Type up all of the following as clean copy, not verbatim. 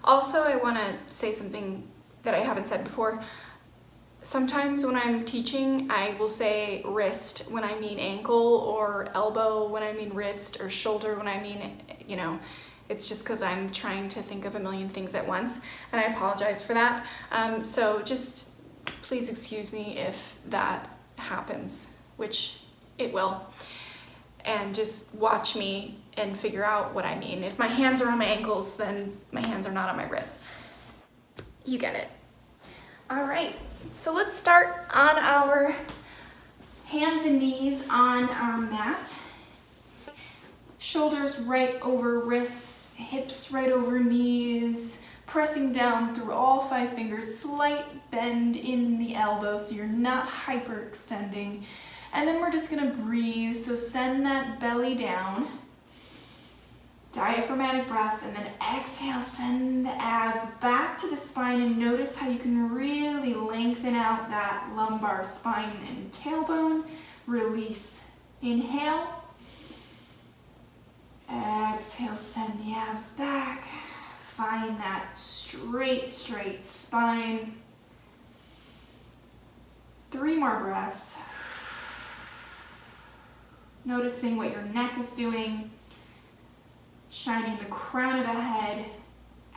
Also, I want to say something that I haven't said before. Sometimes when I'm teaching, I will say wrist when I mean ankle, or elbow when I mean wrist, or shoulder when I mean, you know, it's just because I'm trying to think of a million things at once, and I apologize for that. So just please excuse me if that happens, which it will. And just watch me and figure out what I mean. If my hands are on my ankles, then my hands are not on my wrists. You get it. All right, so let's start on our hands and knees on our mat. Shoulders right over wrists, hips right over knees, pressing down through all 5 fingers, slight bend in the elbow so you're not hyperextending. And then we're just gonna breathe, so send that belly down. Diaphragmatic breaths, and then exhale, send the abs back to the spine, and notice how you can really lengthen out that lumbar spine and tailbone. Release. Inhale. Exhale, send the abs back. Find that straight spine. 3 more breaths. Noticing what your neck is doing. Shining the crown of the head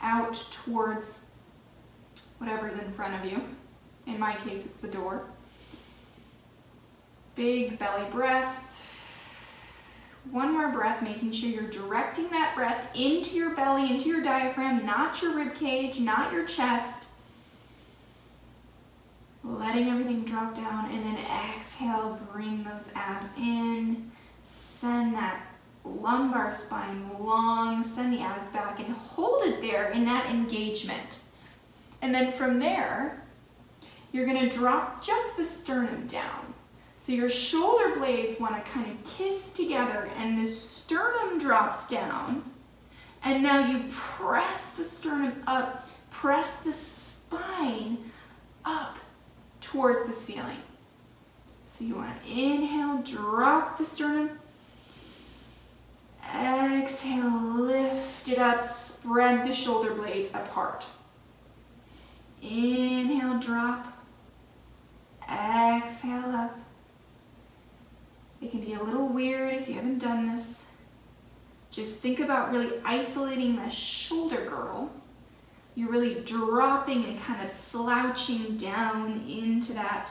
out towards whatever's in front of you. In my case, it's the door. Big belly breaths. 1 more breath, making sure you're directing that breath into your belly, into your diaphragm, not your rib cage, not your chest. Letting everything drop down, and then exhale, bring those abs in. Send that lumbar spine long, send the abs back, and hold it there in that engagement. And then from there, you're gonna drop just the sternum down. So your shoulder blades wanna kind of kiss together, and the sternum drops down. And now you press the sternum up, press the spine up towards the ceiling. So you wanna inhale, drop the sternum. Exhale, lift it up, spread the shoulder blades apart. Inhale, drop. Exhale, up. It can be a little weird if you haven't done this. Just think about really isolating the shoulder girdle. You're really dropping and kind of slouching down into that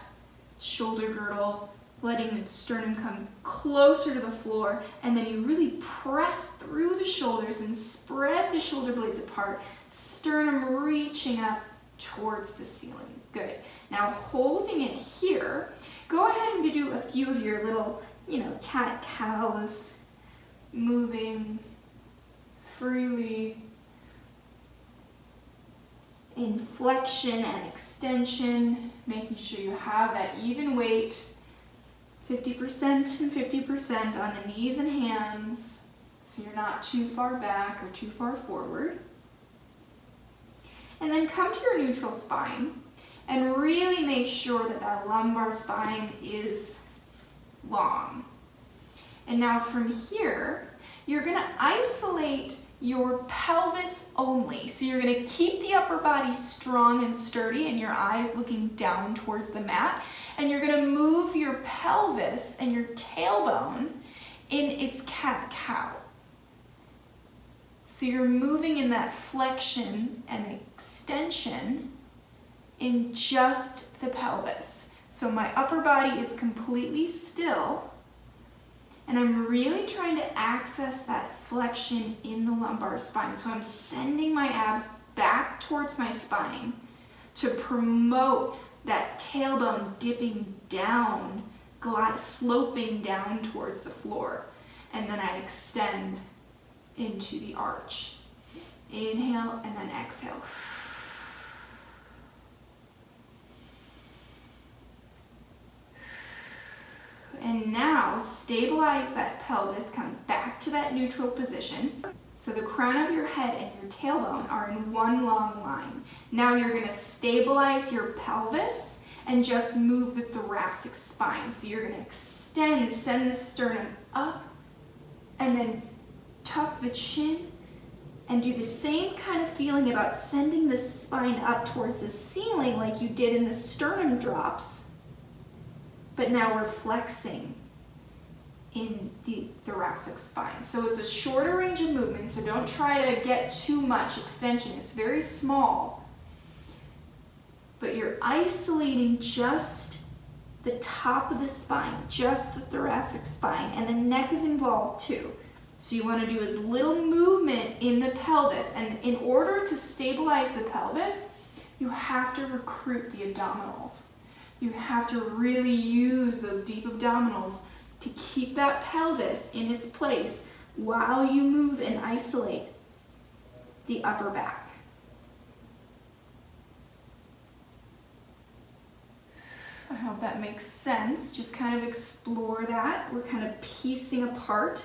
shoulder girdle, letting the sternum come closer to the floor, and then you really press through the shoulders and spread the shoulder blades apart, sternum reaching up towards the ceiling. Good. Now holding it here, go ahead and do a few of your little, cat-cows, moving freely in flexion and extension, making sure you have that even weight. 50% and 50% on the knees and hands, so you're not too far back or too far forward. And then come to your neutral spine and really make sure that that lumbar spine is long. And now from here, you're gonna isolate your pelvis only. So you're gonna keep the upper body strong and sturdy and your eyes looking down towards the mat. And you're gonna move your pelvis and your tailbone in its cat-cow. So you're moving in that flexion and extension in just the pelvis. So my upper body is completely still, and I'm really trying to access that flexion in the lumbar spine. So I'm sending my abs back towards my spine to promote that tailbone dipping down, sloping down towards the floor. And then I extend into the arch. Inhale and then exhale. And now stabilize that pelvis, come back to that neutral position. So the crown of your head and your tailbone are in one long line. Now you're gonna stabilize your pelvis and just move the thoracic spine. So you're gonna extend, send the sternum up, and then tuck the chin and do the same kind of feeling about sending the spine up towards the ceiling like you did in the sternum drops, but now we're flexing in the thoracic spine. So it's a shorter range of movement, so don't try to get too much extension. It's very small, but you're isolating just the top of the spine, just the thoracic spine, and the neck is involved too. So you want to do as little movement in the pelvis, and in order to stabilize the pelvis, you have to recruit the abdominals. You have to really use those deep abdominals to keep that pelvis in its place while you move and isolate the upper back. I hope that makes sense. Just kind of explore that. We're kind of piecing apart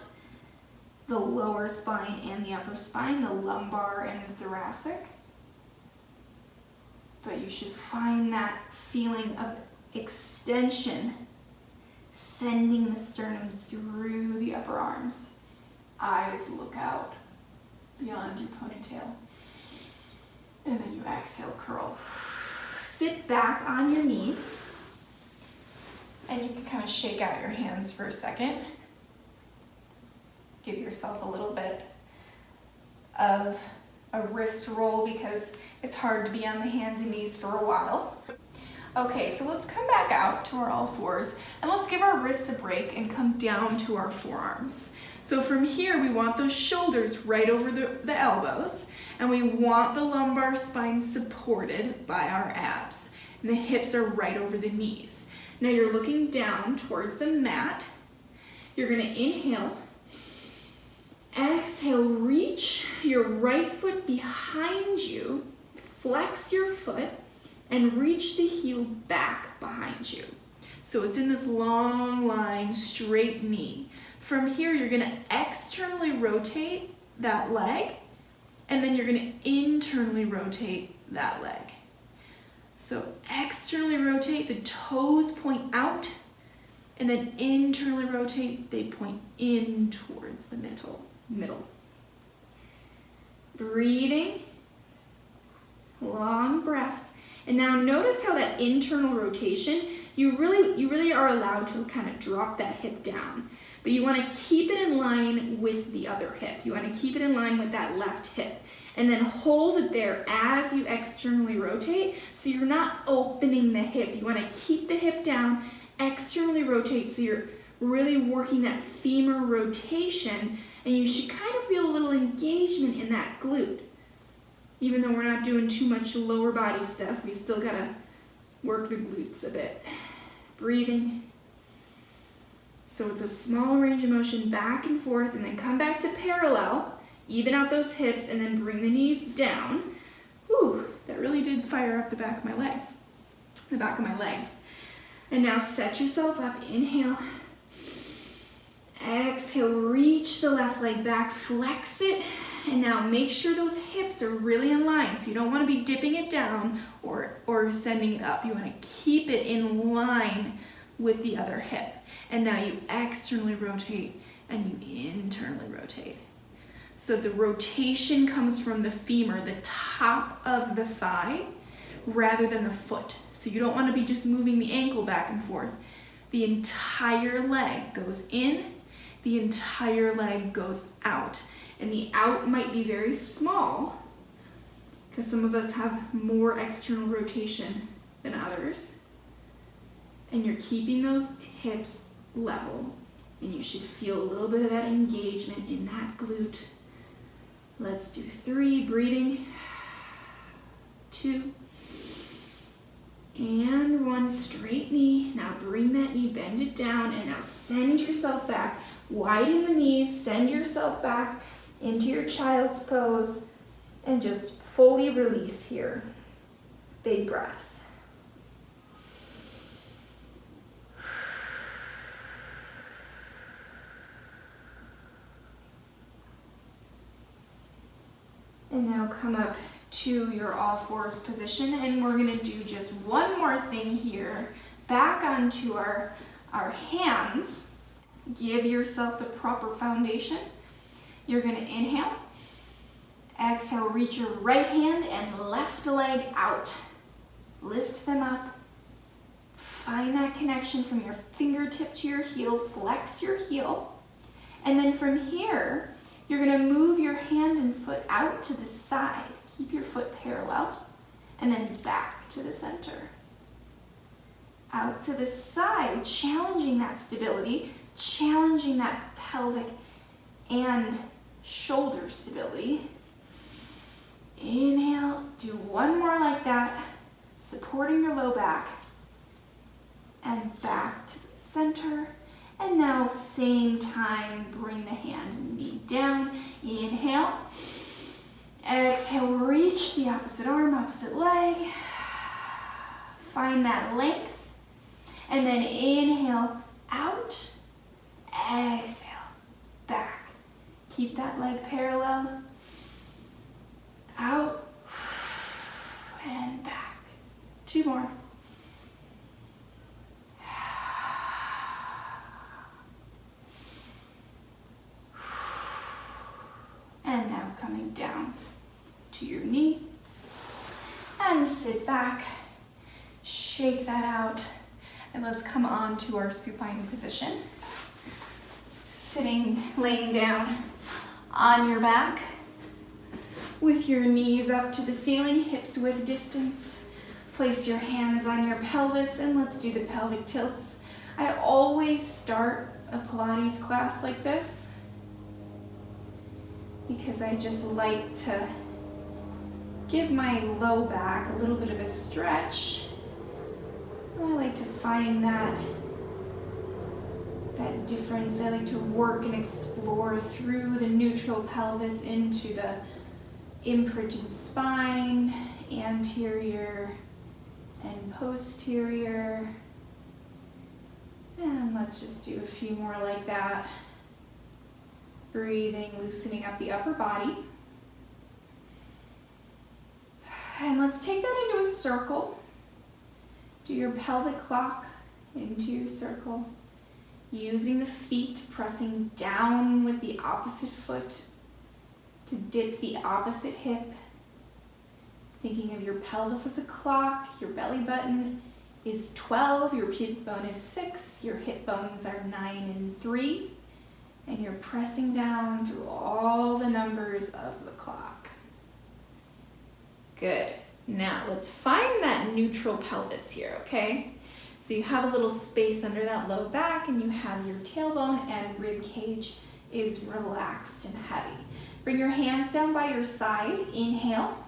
the lower spine and the upper spine, the lumbar and the thoracic. But you should find that feeling of extension, sending the sternum through the upper arms. Eyes look out beyond your ponytail. And then you exhale, curl. Sit back on your knees. And you can kind of shake out your hands for a second. Give yourself a little bit of a wrist roll because it's hard to be on the hands and knees for a while. Okay, so let's come back out to our all fours and let's give our wrists a break and come down to our forearms. So from here, we want those shoulders right over the elbows, and we want the lumbar spine supported by our abs. And the hips are right over the knees. Now you're looking down towards the mat. You're gonna inhale. Exhale, reach your right foot behind you, flex your foot, and reach the heel back behind you. So it's in this long line, straight knee. From here, you're gonna externally rotate that leg, and then you're gonna internally rotate that leg. So externally rotate, the toes point out, and then internally rotate, they point in towards the middle. Breathing, long breaths. And now notice how that internal rotation, you really are allowed to kind of drop that hip down, but you want to keep it in line with the other hip. You want to keep it in line with that left hip, and then hold it there as you externally rotate, so you're not opening the hip. You want to keep the hip down, externally rotate, so you're really working that femur rotation, and you should kind of feel a little engagement in that glute. Even though we're not doing too much lower body stuff, we still gotta work the glutes a bit. Breathing. So it's a small range of motion back and forth, and then come back to parallel, even out those hips, and then bring the knees down. Whew, that really did fire up the back of my legs, the back of my leg. And now set yourself up, inhale. Exhale, reach the left leg back, flex it, and now make sure those hips are really in line. So you don't want to be dipping it down or sending it up. You want to keep it in line with the other hip. And now you externally rotate and you internally rotate. So the rotation comes from the femur, the top of the thigh, rather than the foot. So you don't want to be just moving the ankle back and forth. The entire leg goes in, the entire leg goes out. And the out might be very small because some of us have more external rotation than others. And you're keeping those hips level, and you should feel a little bit of that engagement in that glute. Let's do 3, breathing, 2, and 1, straight knee. Now bring that knee, bend it down, and now send yourself back. Widen the knees, send yourself back into your child's pose, and just fully release here. Big breaths. And now come up to your all fours position, and we're gonna do just one more thing here. Back onto our hands. Give yourself the proper foundation. You're gonna inhale. Exhale, reach your right hand and left leg out. Lift them up. Find that connection from your fingertip to your heel. Flex your heel. And then from here, you're gonna move your hand and foot out to the side. Keep your foot parallel. And then back to the center. Out to the side, challenging that stability, challenging that pelvic and shoulder stability. Inhale, do one more like that, supporting your low back, and back to the center. And now, same time, bring the hand and knee down. Inhale, exhale, reach the opposite arm, opposite leg. Find that length. And then inhale, out, exhale, back. Keep that leg parallel. Out and back. Two more. And now coming down to your knee. And sit back. Shake that out. And let's come on to our supine position. Sitting, laying down on your back with your knees up to the ceiling, hips width distance. Place your hands on your pelvis and let's do the pelvic tilts. I always start a Pilates class like this because I just like to give my low back a little bit of a stretch. I like to find that difference. I like to work and explore through the neutral pelvis into the imprinted spine, anterior and posterior. And let's just do a few more like that. Breathing, loosening up the upper body. And let's take that into a circle. Do your pelvic clock into your circle. Using the feet, pressing down with the opposite foot to dip the opposite hip. Thinking of your pelvis as a clock, your belly button is 12, your pubic bone is 6, your hip bones are 9 and 3, and you're pressing down through all the numbers of the clock. Good. Now let's find that neutral pelvis here, okay? So you have a little space under that low back and you have your tailbone and rib cage is relaxed and heavy. Bring your hands down by your side. Inhale.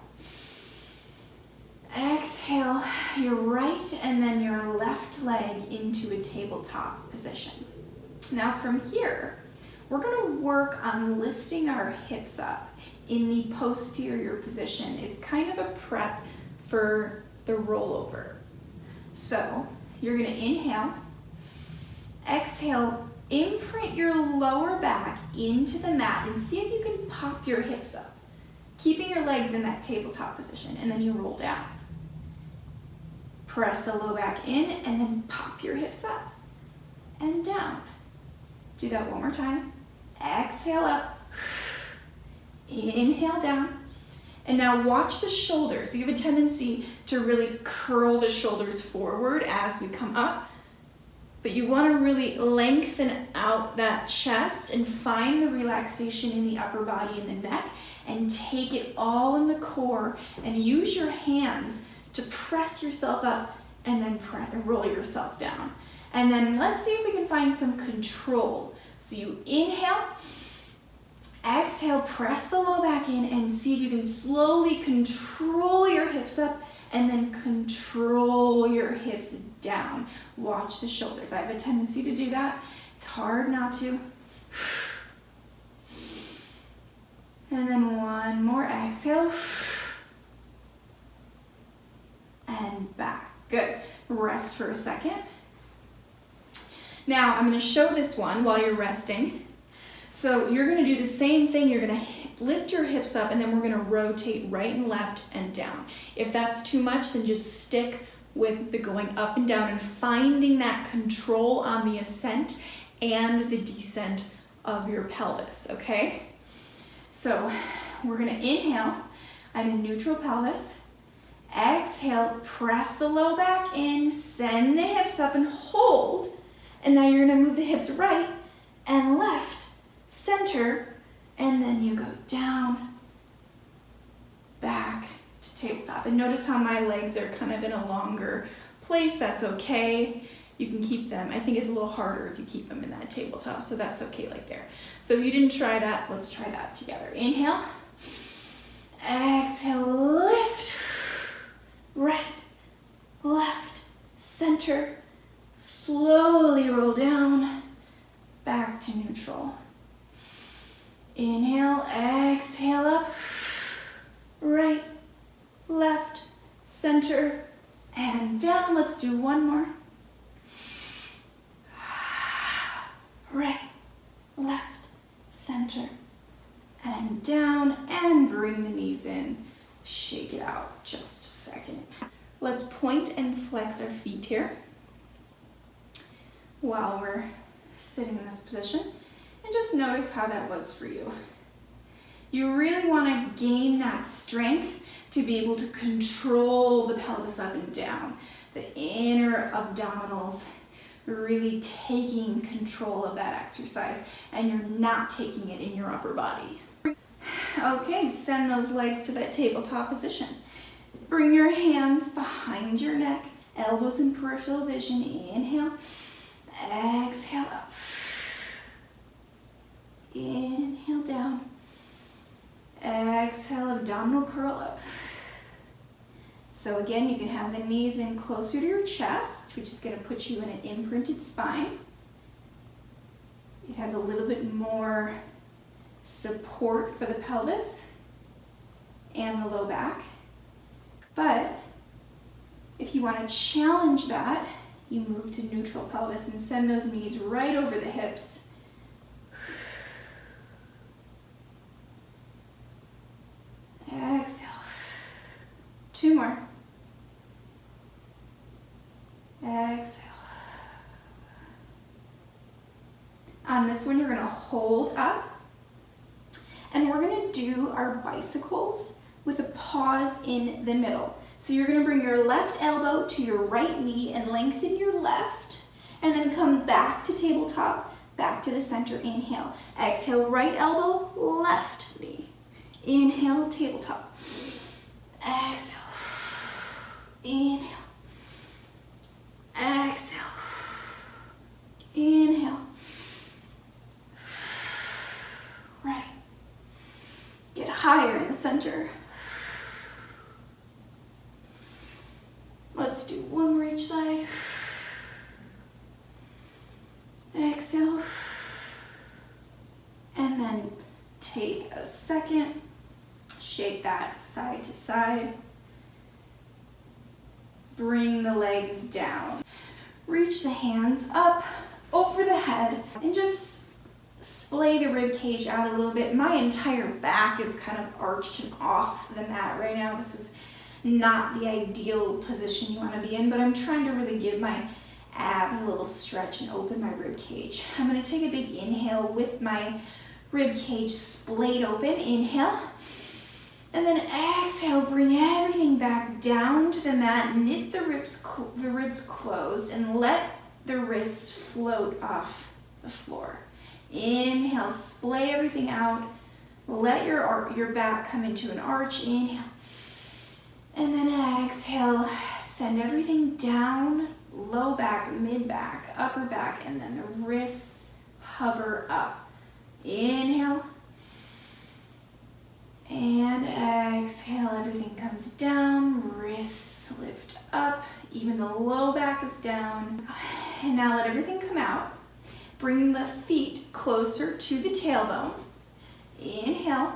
Exhale your right and then your left leg into a tabletop position. Now from here, we're going to work on lifting our hips up in the posterior position. It's kind of a prep for the rollover. So you're going to inhale, exhale, imprint your lower back into the mat and see if you can pop your hips up, keeping your legs in that tabletop position, and then you roll down. Press the low back in and then pop your hips up and down. Do that one more time. Exhale up, inhale down, and now watch the shoulders. You have a tendency to really curl the shoulders forward as we come up, but you want to really lengthen out that chest and find the relaxation in the upper body and the neck and take it all in the core and use your hands to press yourself up and then roll yourself down. And then let's see if we can find some control. So you inhale, exhale, press the low back in and see if you can slowly control your hips up and then control your hips down. Watch the shoulders. I have a tendency to do that. It's hard not to. And then one more, exhale. And back. Good. Rest for a second. Now I'm going to show this one while you're resting. So you're going to do the same thing. You're going to lift your hips up and then we're going to rotate right and left and down. If that's too much, then just stick with the going up and down and finding that control on the ascent and the descent of your pelvis, okay? So We're gonna inhale, I'm in neutral pelvis. Exhale, press the low back in, send the hips up and hold. And now you're gonna move the hips right and left, center, and then you go down, back to tabletop. And notice how my legs are kind of in a longer place. That's okay. You can keep them. I think it's a little harder if you keep them in that tabletop, so that's okay like there. So if you didn't try that, let's try that together. Inhale, exhale, lift, right, left, center, slowly roll down, back to neutral. Inhale, exhale up, right, left, center, and down. Let's do one more. Right, left, center, and down, and bring the knees in. Shake it out just a second. Let's point and flex our feet here while we're sitting in this position, and just notice how that was for you. You really want to gain that strength to be able to control the pelvis up and down, the inner abdominals, really taking control of that exercise, and you're not taking it in your upper body. Okay, send those legs to that tabletop position. Bring your hands behind your neck, elbows in peripheral vision. Inhale, exhale up. Inhale down. Exhale, abdominal curl up. So again, you can have the knees in closer to your chest, which is going to put you in an imprinted spine. It has a little bit more support for the pelvis and the low back. But if you want to challenge that, you move to neutral pelvis and send those knees right over the hips. Exhale. Two more. Exhale. On this one, you're going to hold up, and we're going to do our bicycles with a pause in the middle. So you're going to bring your left elbow to your right knee and lengthen your left, and then come back to tabletop, back to the center. Inhale. Exhale, right elbow, left knee. Inhale, tabletop. Exhale. Inhale. Exhale. Inhale. Right. Get higher in the center. Let's do one more each side. Exhale. And then take a second. Shake that side to side. Bring the legs down. Reach the hands up over the head and just splay the rib cage out a little bit. My entire back is kind of arched and off the mat right now. This is not the ideal position you want to be in, but I'm trying to really give my abs a little stretch and open my rib cage. I'm going to take a big inhale with my rib cage splayed open. Inhale. And then exhale, bring everything back down to the mat, knit the ribs closed, and let the wrists float off the floor. Inhale, splay everything out, let your back come into an arch. Inhale. And then exhale, send everything down, low back, mid back, upper back, and then the wrists hover up. Inhale. And exhale, everything comes down, wrists lift up, even the low back is down. And now let everything come out. Bring the feet closer to the tailbone. Inhale.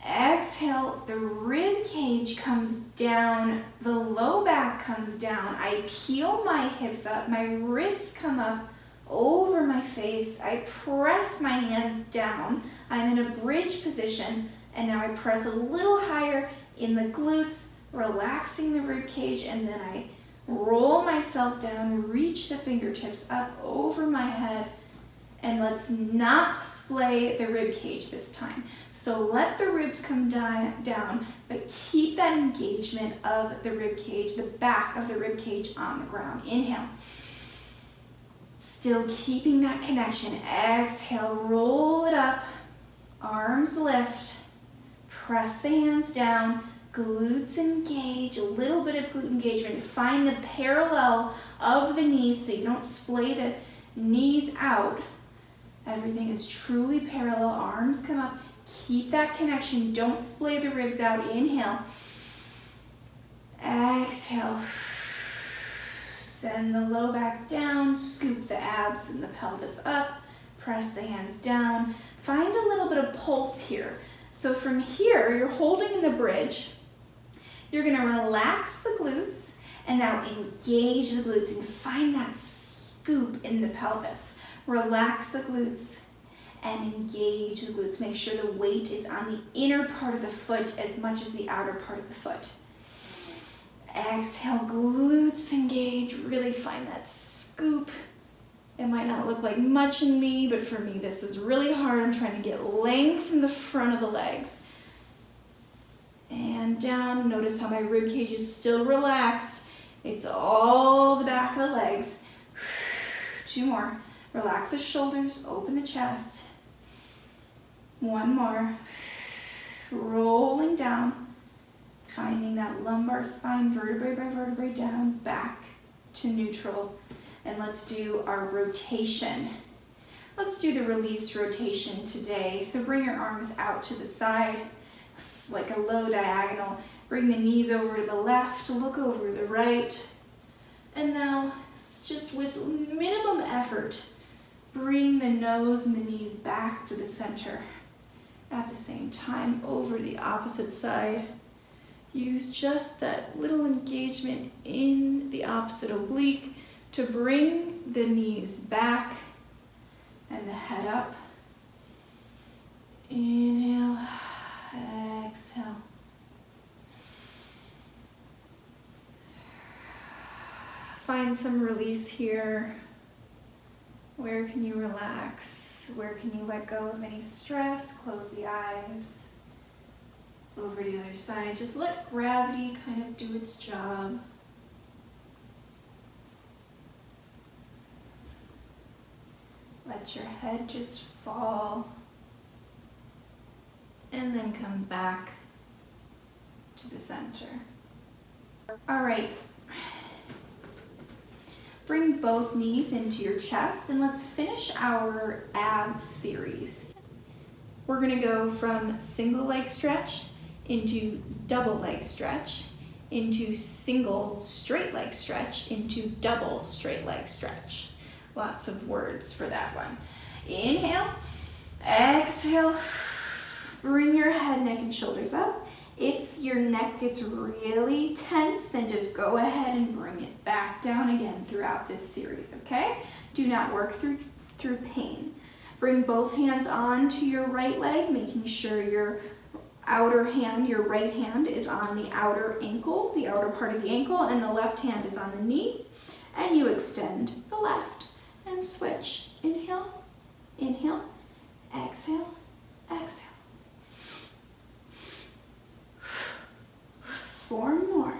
Exhale, the rib cage comes down, the low back comes down. I peel my hips up, my wrists come up over my face. I press my hands down. I'm in a bridge position. And now I press a little higher in the glutes, relaxing the rib cage, and then I roll myself down, reach the fingertips up over my head, And let's not splay the rib cage this time. So let the ribs come down, but keep that engagement of the rib cage, the back of the rib cage on the ground. Inhale. Still keeping that connection. Exhale, roll it up. Arms lift. Press the hands down. Glutes engage, a little bit of glute engagement. Find the parallel of the knees so you don't splay the knees out. Everything is truly parallel. Arms come up. Keep that connection. Don't splay the ribs out. Inhale. Exhale. Send the low back down. Scoop the abs and the pelvis up. Press the hands down. Find a little bit of pulse here. So from here, you're holding in the bridge. You're going to relax the glutes and now engage the glutes and find that scoop in the pelvis. Relax the glutes and engage the glutes. Make sure the weight is on the inner part of the foot as much as the outer part of the foot. Exhale, glutes engage. Really find that scoop. It might not look like much in me, but for me this is really hard. I'm trying to get length in the front of the legs. And down. Notice how my rib cage is still relaxed. It's all the back of the legs. 2 more. Relax the shoulders, open the chest. 1 more. Rolling down. Finding that lumbar spine, vertebrae by vertebrae down, back to neutral. And let's do our rotation. Let's do the release rotation today. So bring your arms out to the side, like a low diagonal. Bring the knees over to the left, look over to the right. And now, just with minimum effort, bring the nose and the knees back to the center. At the same time, over the opposite side. Use just that little engagement in the opposite oblique to bring the knees back and the head up. Inhale, exhale. Find some release here. Where can you relax? Where can you let go of any stress? Close the eyes. Over to the other side. Just let gravity kind of do its job. Let your head just fall. And then come back to the center. All right. Bring both knees into your chest and let's finish our abs series. We're going to go from single leg stretch into double leg stretch, into single straight leg stretch, into double straight leg stretch. Lots of words for that one. Inhale, exhale, bring your head, neck, and shoulders up. If your neck gets really tense, then just go ahead and bring it back down again throughout this series, okay? Do not work through pain. Bring both hands onto your right leg, making sure your outer hand, your right hand is on the outer ankle, the outer part of the ankle, and the left hand is on the knee. And you extend the left and switch. Inhale, inhale, exhale, exhale. 4 more.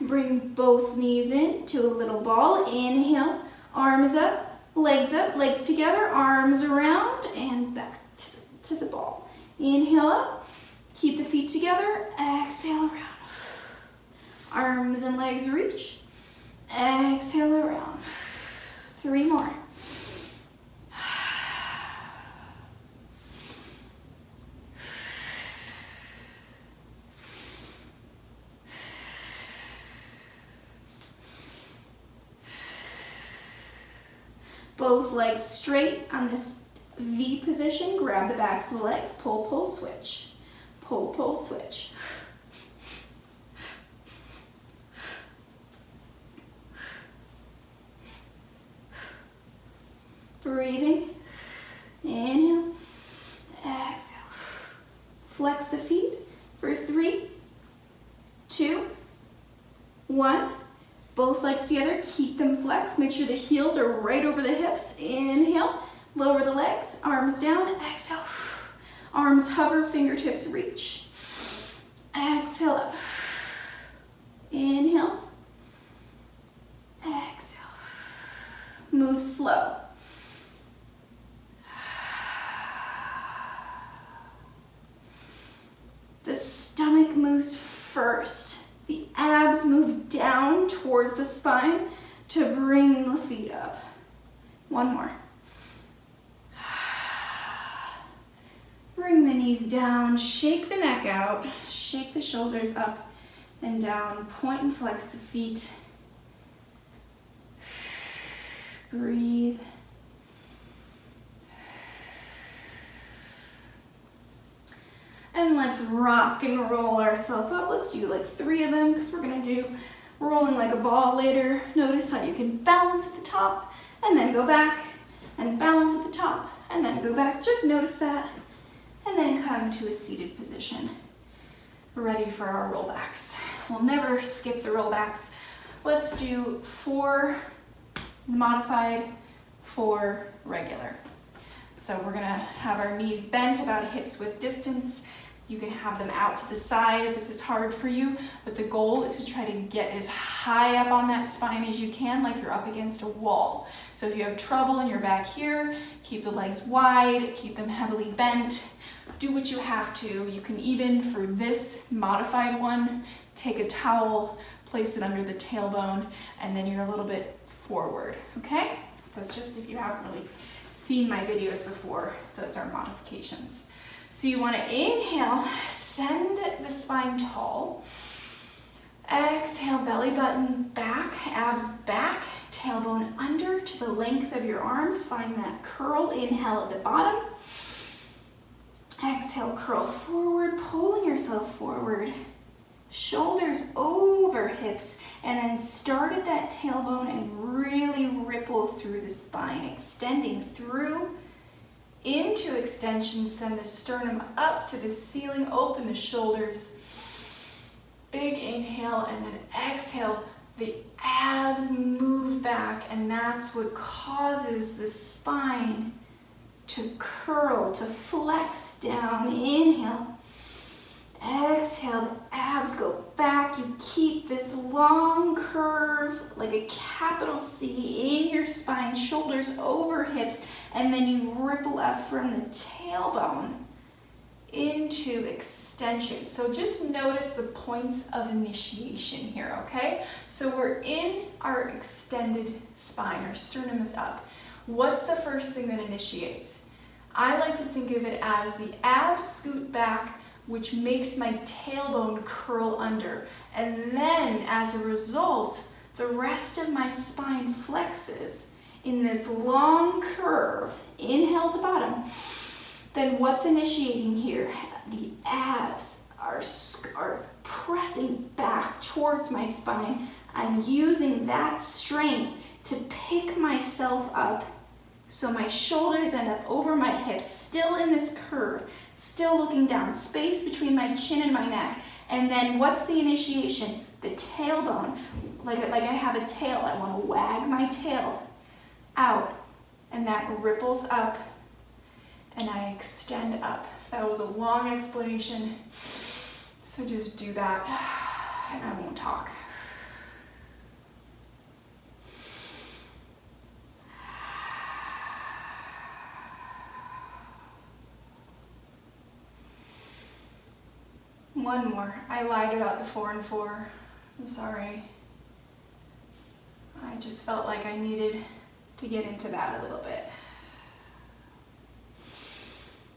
Bring both knees in to a little ball. Inhale, arms up, legs together, arms around, and back to the ball. Inhale up, keep the feet together, exhale around. Arms and legs reach, exhale around. 3 more. Both legs straight on this V position. Grab the backs of the legs. Pull, pull, switch. Pull, pull, switch. Breathing. Inhale. Exhale. flex the feet for 3, 2, 1. Both legs together, keep them flexed. Make sure the heels are right over the hips. Inhale, lower the legs, arms down, exhale. Arms hover, fingertips reach. Exhale up. Inhale. Exhale. Move slow. The stomach moves first. The abs move down towards the spine to bring the feet up. One more. Bring the knees down, shake the neck out, shake the shoulders up and down, point and flex the feet. Breathe. And let's rock and roll ourselves up. Let's do like 3 of them because we're gonna do rolling like a ball later. Notice how you can balance at the top and then go back and balance at the top and then go back. Just notice that. And then come to a seated position. Ready for our rollbacks. We'll never skip the rollbacks. Let's do 4 modified, 4 regular. So we're gonna have our knees bent about a hips width distance. You can have them out to the side if this is hard for you, but the goal is to try to get as high up on that spine as you can, like you're up against a wall. So if you have trouble and you're back here, keep the legs wide, keep them heavily bent. Do what you have to. You can even, for this modified one, take a towel, place it under the tailbone, and then you're a little bit forward, okay? That's just if you haven't really seen my videos before, those are modifications. So you want to inhale, send the spine tall. Exhale, belly button back, abs back, tailbone under to the length of your arms. Find that curl. Inhale at the bottom. Exhale, curl forward, pulling yourself forward. Shoulders over hips, and then start at that tailbone and really ripple through the spine, extending through into extension. Send the sternum up to the ceiling, open the shoulders. Big inhale, and then exhale. The abs move back, and that's what causes the spine to curl, to flex down. Inhale. Exhale, the abs go back. You keep this long curve like a capital C in your spine, shoulders over hips, and then you ripple up from the tailbone into extension. So just notice the points of initiation here, okay? So we're in our extended spine, our sternum is up. What's the first thing that initiates? I like to think of it as the abs scoot back, which makes my tailbone curl under. And then as a result, the rest of my spine flexes in this long curve. Inhale at the bottom. Then what's initiating here? The abs are pressing back towards my spine. I'm using that strength to pick myself up so my shoulders end up over my hips, still in this curve, still looking down, space between my chin and my neck. And then what's the initiation? The tailbone. Like I have a tail, I want to wag my tail out, and that ripples up, and I extend up. That was a long explanation, so just do that, and I won't talk. One more. I lied about the 4 and 4. I'm sorry. I just felt like I needed to get into that a little bit.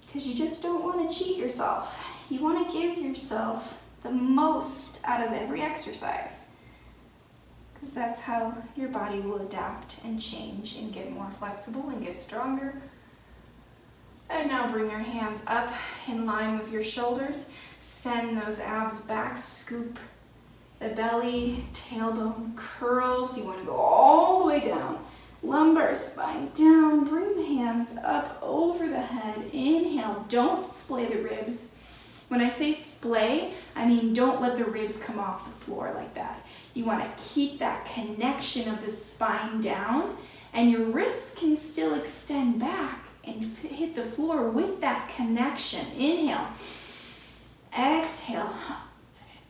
Because you just don't want to cheat yourself. You want to give yourself the most out of every exercise. Because that's how your body will adapt and change and get more flexible and get stronger. And now bring your hands up in line with your shoulders. Send those abs back, scoop the belly, tailbone curls. You want to go all the way down. Lumbar spine down. Bring the hands up over the head. Inhale, don't splay the ribs. When I say splay, I mean don't let the ribs come off the floor like that. You want to keep that connection of the spine down, and your wrists can still extend back and hit the floor with that connection. Inhale. Exhale.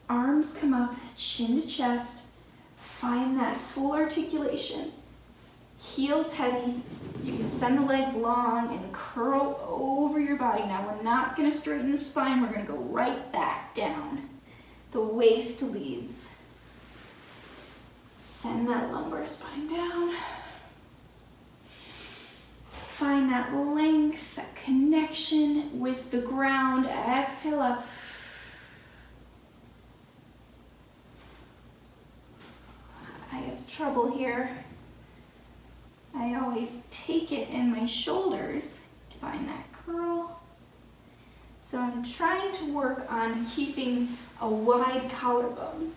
Arms come up, chin to chest. Find that full articulation. Heels heavy. You can send the legs long and curl over your body. Now we're not going to straighten the spine. We're going to go right back down. The waist leads. Send that lumbar spine down. Find that length, that connection with the ground. Exhale up. I have trouble here. I always take it in my shoulders to find that curl. So I'm trying to work on keeping a wide collarbone.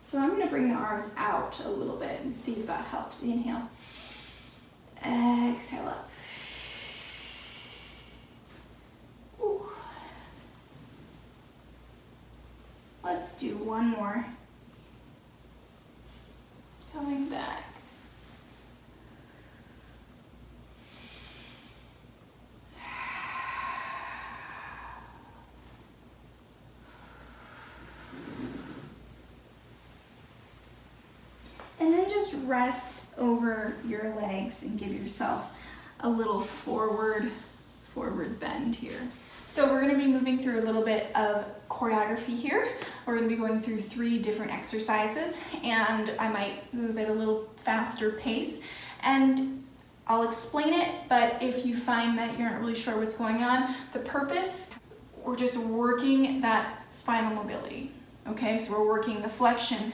So I'm going to bring the arms out a little bit and see if that helps. Inhale. Exhale up. Ooh. Let's do one more. Coming back. And then just rest over your legs and give yourself a little forward bend here. So we're gonna be moving through a little bit of choreography here. We're gonna be going through 3 different exercises, and I might move at a little faster pace. And I'll explain it, but if you find that you're not really sure what's going on, the purpose, we're just working that spinal mobility, okay? So we're working the flexion,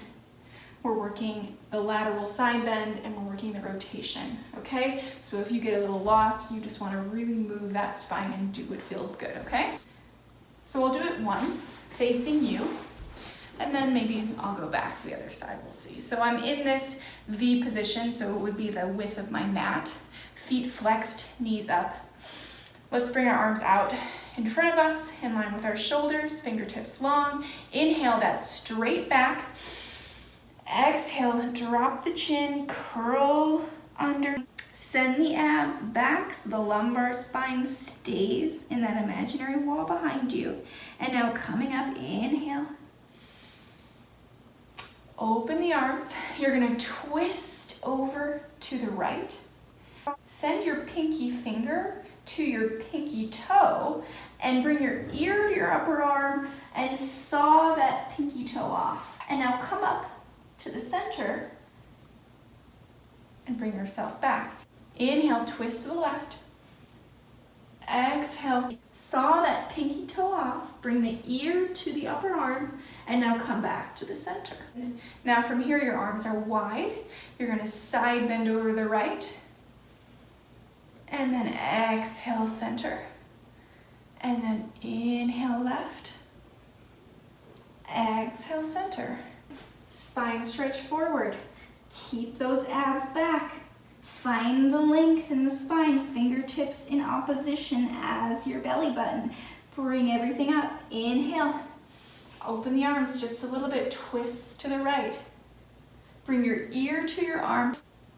we're working the lateral side bend, and we're working the rotation, okay? So if you get a little lost, you just wanna really move that spine and do what feels good, okay? So we'll do it once, facing you, and then maybe I'll go back to the other side, we'll see. So I'm in this V position, so it would be the width of my mat, feet flexed, knees up. Let's bring our arms out in front of us, in line with our shoulders, fingertips long. Inhale that straight back. Exhale, drop the chin, curl under. Send the abs back so the lumbar spine stays in that imaginary wall behind you. And now coming up, inhale. Open the arms. You're gonna twist over to the right. Send your pinky finger to your pinky toe and bring your ear to your upper arm and saw that pinky toe off. And now come up to the center and bring yourself back. Inhale, twist to the left. Exhale, saw that pinky toe off, bring the ear to the upper arm, and now come back to the center. Now from here, your arms are wide. You're gonna side bend over to the right, and then exhale, center, and then inhale, left, exhale, center. Spine stretch forward. Keep those abs back. Find the length in the spine, fingertips in opposition as your belly button. Bring everything up. Inhale. Open the arms just a little bit. Twist to the right. Bring your ear to your arm.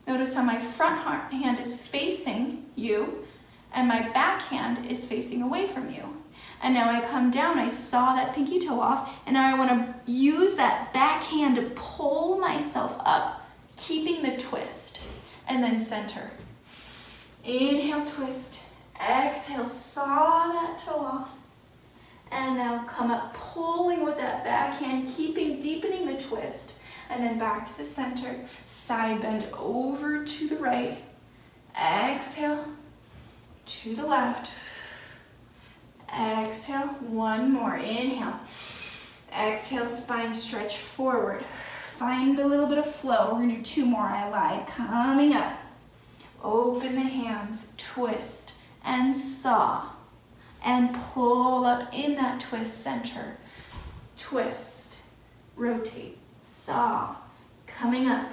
Notice how my front hand is facing you and my back hand is facing away from you. And now I come down, I saw that pinky toe off, and now I want to use that back hand to pull myself up, keeping the twist, and then center. Inhale, twist. Exhale, saw that toe off. And now come up, pulling with that back hand, deepening the twist, and then back to the center. Side bend over to the right. Exhale, to the left. Exhale, one more. Inhale. Exhale, spine stretch forward. Find a little bit of flow. We're gonna do 2 more. I lied. Coming up. Open the hands, twist, and saw. And pull up in that twist, center. Twist, rotate, saw. Coming up,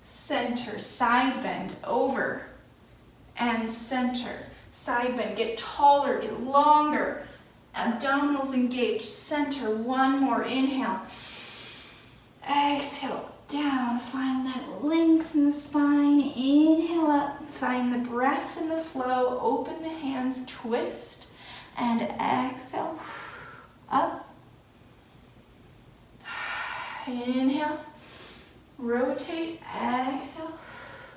center, side bend, over, and center. Side bend, get taller, get longer. Abdominals engaged, center, one more, inhale. Exhale, down, find that length in the spine, inhale up, find the breath and the flow, open the hands, twist, and exhale, up, inhale, rotate, exhale,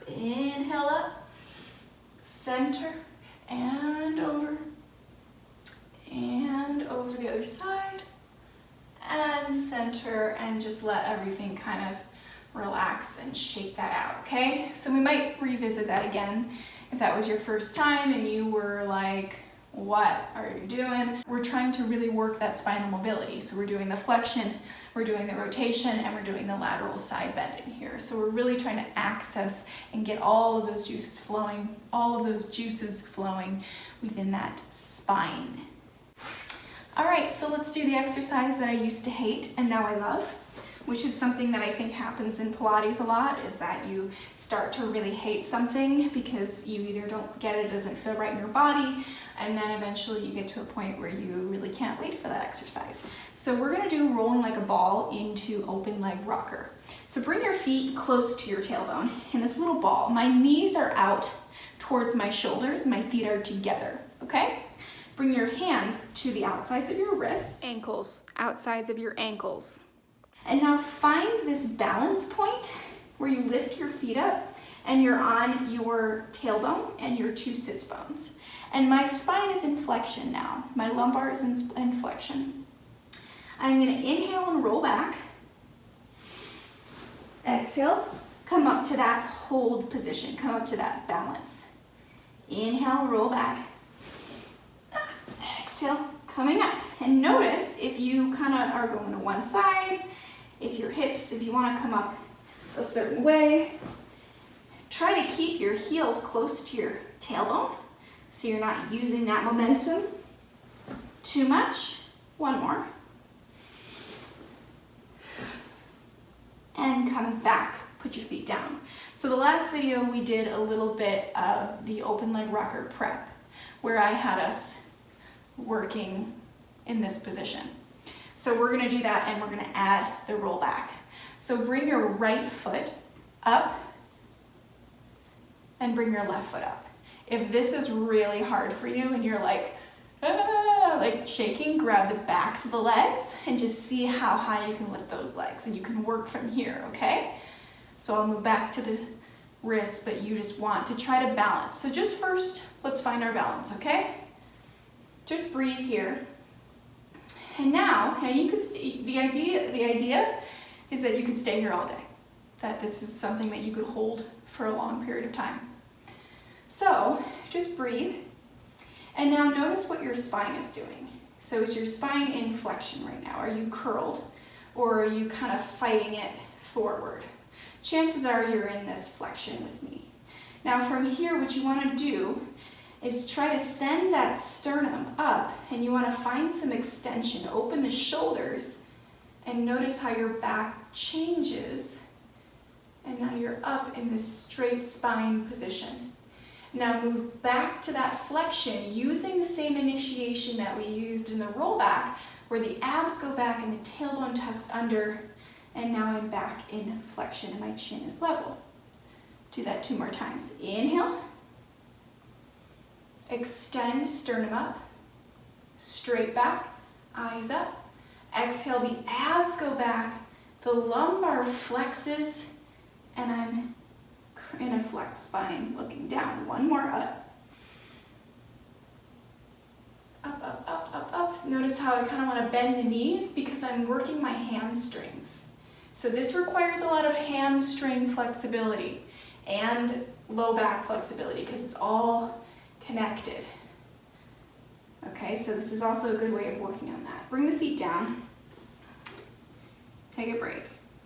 inhale up, center, and over the other side, and center, and just let everything kind of relax and shake that out, okay? So we might revisit that again if that was your first time and you were like, what are you doing? We're trying to really work that spinal mobility. So we're doing the flexion, we're doing the rotation, and we're doing the lateral side bending here. So we're really trying to access and get all of those juices flowing, within that spine. All right, so let's do the exercise that I used to hate and now I love, which is something that I think happens in Pilates a lot, is that you start to really hate something because you either don't get it, doesn't feel right in your body, and then eventually you get to a point where you really can't wait for that exercise. So we're gonna do rolling like a ball into open leg rocker. So bring your feet close to your tailbone in this little ball. My knees are out towards my shoulders, my feet are together, okay? Bring your hands to the outsides of your wrists. Ankles, outsides of your ankles. And now find this balance point where you lift your feet up and you're on your tailbone and your two sits bones. And my spine is in flexion now. My lumbar is in flexion. I'm gonna inhale and roll back. Exhale, come up to that hold position, come up to that balance. Inhale, roll back. Exhale, coming up. And notice if you kind of are going to one side, if you want to come up a certain way, try to keep your heels close to your tailbone so you're not using that momentum too much. One more. And come back, put your feet down. So the last video we did a little bit of the open leg rocker prep where I had us working in this position. So we're gonna do that and we're gonna add the roll back. So bring your right foot up and bring your left foot up. If this is really hard for you and you're like shaking, grab the backs of the legs and just see how high you can lift those legs, and you can work from here, okay? So I'll move back to the wrists, but you just want to try to balance. So just first, let's find our balance, okay? Just breathe here. And now, you could the idea is that you could stay here all day. That this is something that you could hold for a long period of time. So just breathe. And now notice what your spine is doing. So is your spine in flexion right now? Are you curled or are you kind of fighting it forward? Chances are you're in this flexion with me. Now from here, what you want to do is try to send that sternum up, and you want to find some extension. Open the shoulders and notice how your back changes, and now you're up in this straight spine position. Now move back to that flexion using the same initiation that we used in the rollback, where the abs go back and the tailbone tucks under, and now I'm back in flexion and my chin is level. Do that 2 more times. Inhale. Extend sternum up, straight back, eyes up. Exhale, the abs go back, the lumbar flexes, and I'm in a flex spine, looking down. One more, up. Up, up, up, up, up. Notice how I kind of want to bend the knees because I'm working my hamstrings. So this requires a lot of hamstring flexibility and low back flexibility because it's all connected. Okay, so this is also a good way of working on that. Bring the feet down. Take a break,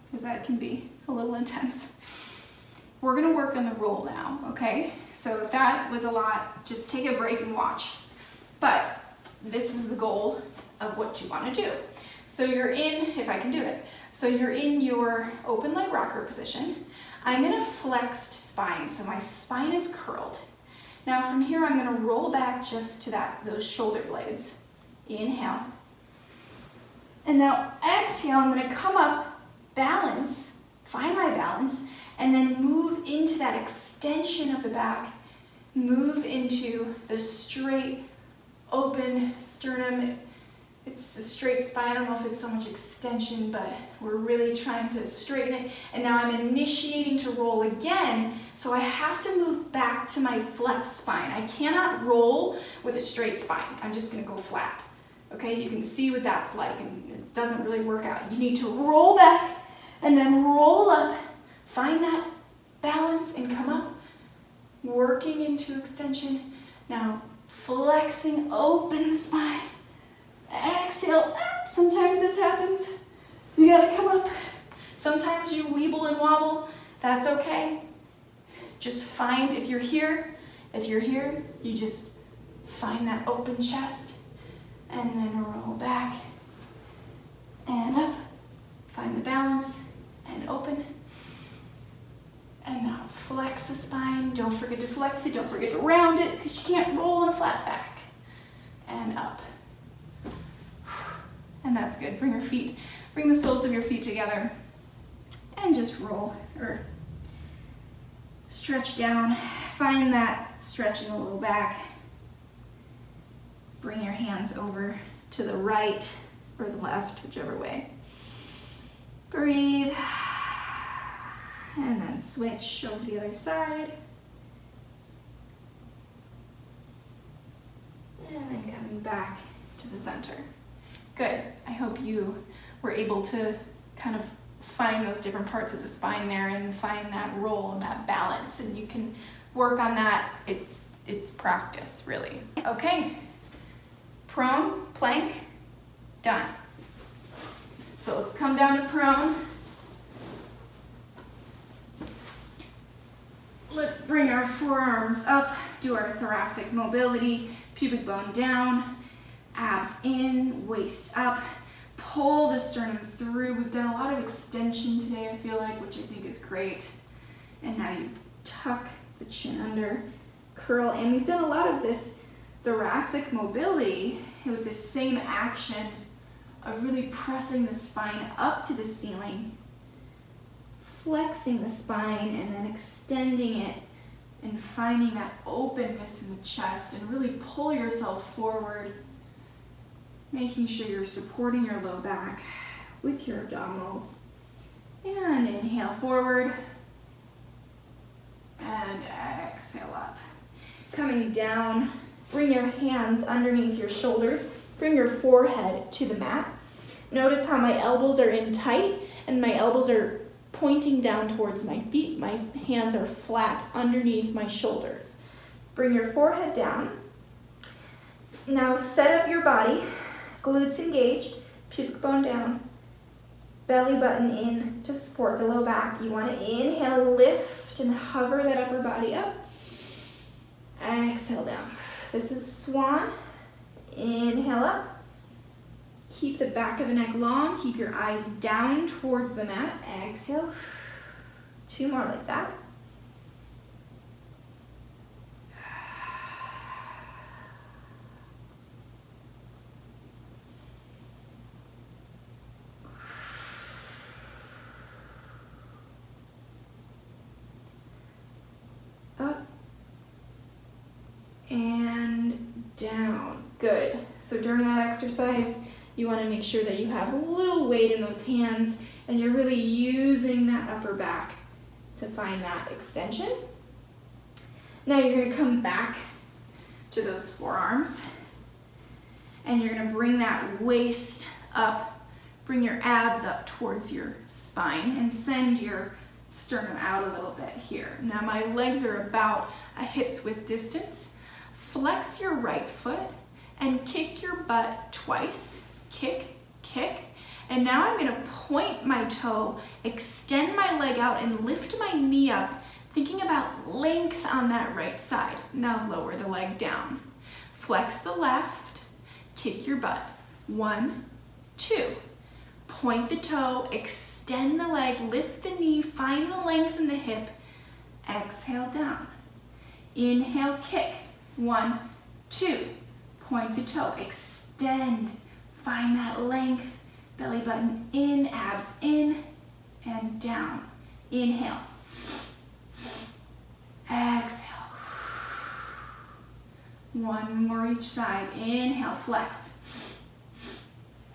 because that can be a little intense. We're gonna work on the roll now, okay? So if that was a lot, just take a break and watch. But this is the goal of what you wanna do. So you're in, if I can do it, so you're in your open leg rocker position. I'm in a flexed spine, so my spine is curled. Now from here, I'm gonna roll back just to those shoulder blades. Inhale. And now exhale, I'm gonna come up, balance, find my balance, and then move into that extension of the back. Move into the straight, open sternum. It's a straight spine. I don't know if it's so much extension, but we're really trying to straighten it. And now I'm initiating to roll again, so I have to move back to my flexed spine. I cannot roll with a straight spine. I'm just gonna go flat. Okay, you can see what that's like, and it doesn't really work out. You need to roll back and then roll up, find that balance and come up, working into extension. Now flexing, open the spine. Exhale up. Sometimes this happens. You gotta come up. Sometimes you weeble and wobble. That's okay. Just find, if you're here, you just find that open chest and then roll back and up. Find the balance and open. And now flex the spine. Don't forget to flex it. Don't forget to round it because you can't roll on a flat back. And up. And that's good. Bring the soles of your feet together and just roll or stretch down. Find that stretch in the low back. Bring your hands over to the right or the left, whichever way. Breathe. And then switch over to the other side. And then coming back to the center. Good. I hope you were able to kind of find those different parts of the spine there and find that roll and that balance, and you can work on that. It's practice, really. Okay. Prone, plank, done. So let's come down to prone. Let's bring our forearms up, do our thoracic mobility, pubic bone down, abs in, waist up, pull the sternum through. We've done a lot of extension today, I feel like, which I think is great. And now you tuck the chin under, curl, and we've done a lot of this thoracic mobility with this same action of really pressing the spine up to the ceiling, flexing the spine and then extending it and finding that openness in the chest, and really pull yourself forward, making sure you're supporting your low back with your abdominals. And inhale forward and exhale up. Coming down, bring your hands underneath your shoulders, bring your forehead to the mat. Notice how my elbows are in tight and my elbows are pointing down towards my feet. My hands are flat underneath my shoulders. Bring your forehead down. Now set up your body, glutes engaged, pubic bone down, belly button in to support the low back. You want to inhale, lift and hover that upper body up. Exhale down. This is swan. Inhale up. Keep the back of the neck long. Keep your eyes down towards the mat. Exhale. 2 more like that. Up and down. Good. So during that exercise, you want to make sure that you have a little weight in those hands and you're really using that upper back to find that extension. Now you're going to come back to those forearms and you're going to bring that waist up, bring your abs up towards your spine and send your sternum out a little bit here. Now my legs are about a hip's width distance. Flex your right foot and kick your butt twice. Kick, kick. And now I'm gonna point my toe, extend my leg out and lift my knee up, thinking about length on that right side. Now lower the leg down. Flex the left, kick your butt. 1, 2. Point the toe, extend the leg, lift the knee, find the length in the hip. Exhale down. Inhale, kick. 1, 2. Point the toe, extend, find that length, belly button in, abs in, and down. Inhale. Exhale. One more each side. Inhale, flex.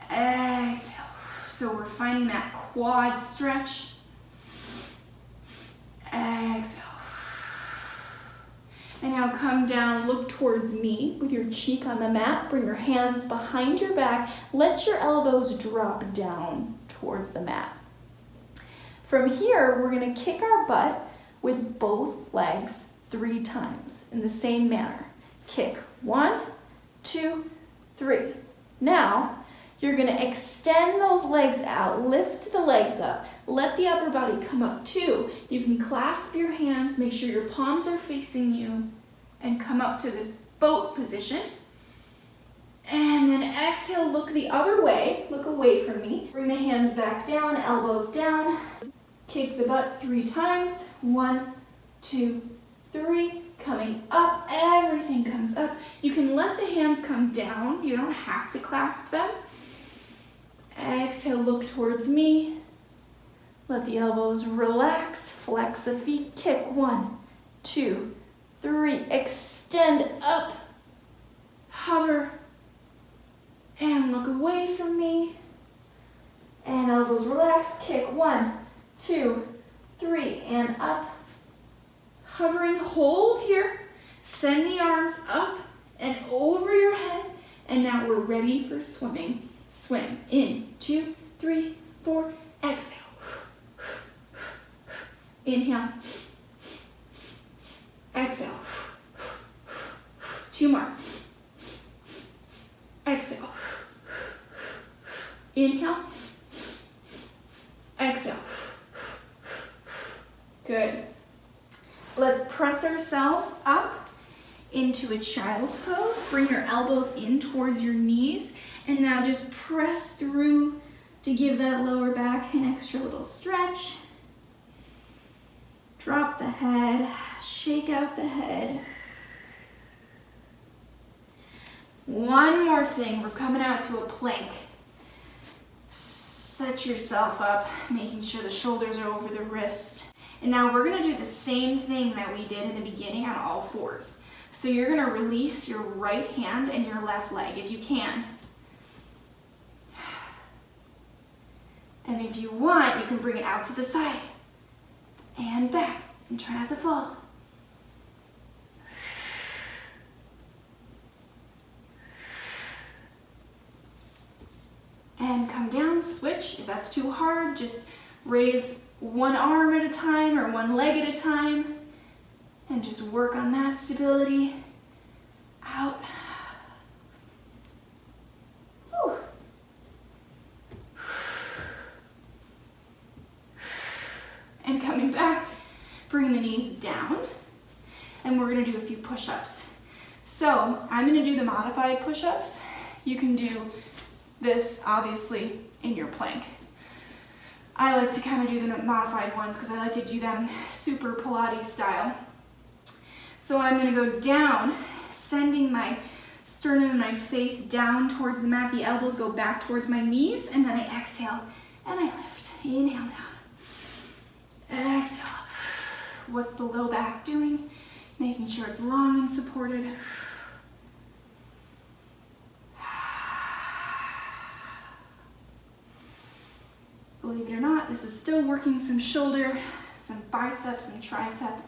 Exhale. So we're finding that quad stretch. Exhale. And now come down, look towards me with your cheek on the mat. Bring your hands behind your back. Let your elbows drop down towards the mat. From here, we're gonna kick our butt with both legs 3 times in the same manner. Kick 1, 2, 3. Now, you're gonna extend those legs out, lift the legs up, let the upper body come up too. You can clasp your hands, make sure your palms are facing you, and come up to this boat position. And then exhale, look the other way, look away from me. Bring the hands back down, elbows down. Kick the butt 3 times. 1, 2, 3. Coming up, everything comes up. You can let the hands come down. You don't have to clasp them. Exhale, look towards me. Let the elbows relax. Flex the feet. Kick 1, 2, 3. Extend up. Hover. And look away from me. And elbows relax. Kick 1, 2, 3. And up. Hovering, hold here. Send the arms up and over your head. And now we're ready for swimming. Swim. In. 2, 3, 4. Exhale. Inhale. Exhale. 2 more. Exhale. Inhale. Exhale. Good. Let's press ourselves up into a child's pose. Bring your elbows in towards your knees. And now just press through to give that lower back an extra little stretch. Drop the head, shake out the head. One more thing, we're coming out to a plank. Set yourself up, making sure the shoulders are over the wrist. And now we're gonna do the same thing that we did in the beginning on all 4s. So you're gonna release your right hand and your left leg if you can. And if you want, you can bring it out to the side and back and try not to fall. And come down, switch. If that's too hard, just raise one arm at a time or one leg at a time and just work on that stability. Out. Whew. And coming back, bring the knees down, and we're gonna do a few push-ups. So I'm gonna do the modified push-ups. You can do this obviously in your plank. I like to kind of do the modified ones because I like to do them super Pilates style. So I'm going to go down, sending my sternum and my face down towards the mat. The elbows go back towards my knees, and then I exhale and I lift. Inhale down. Exhale up. What's the low back doing? Making sure it's long and supported. Believe it or not, this is still working some shoulder, some biceps, and tricep.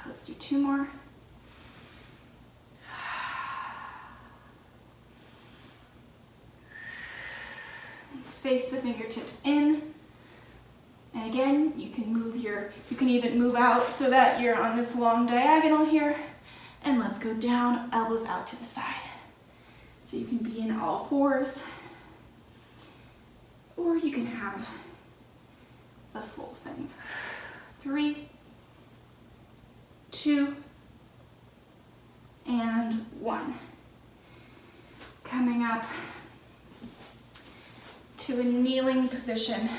Let's do 2 more. Face the fingertips in. And again, you can even move out so that you're on this long diagonal here. And let's go down, elbows out to the side. So you can be in all 4s. Or you can have the full thing. 3, 2, and 1. Coming up to a kneeling position.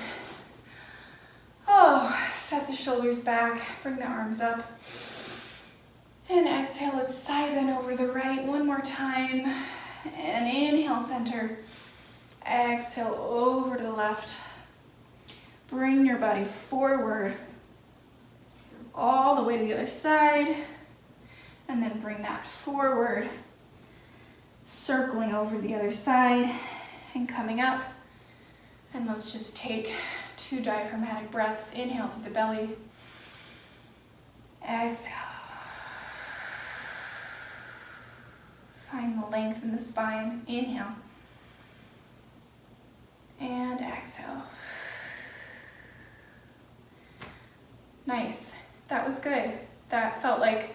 Oh, set the shoulders back, bring the arms up. And exhale, let's side bend over the right one more time. And inhale, center. Exhale, over to the left. Bring your body forward, all the way to the other side. And then bring that forward, circling over to the other side and coming up. And let's just take 2 diaphragmatic breaths. Inhale through the belly. Exhale. Find the length in the spine. Inhale. And exhale. Nice. That was good. That felt like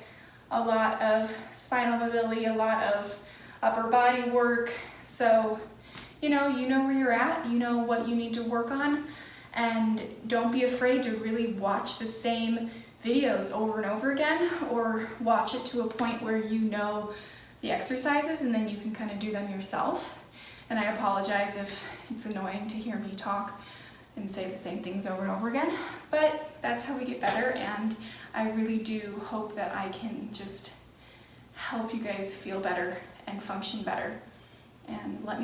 a lot of spinal mobility, a lot of upper body work. So, you know where you're at, you know what you need to work on, and don't be afraid to really watch the same videos over and over again, or watch it to a point where you know the exercises and then you can kind of do them yourself. And I apologize if it's annoying to hear me talk and say the same things over and over again, but that's how we get better, and I really do hope that I can just help you guys feel better and function better. And let me know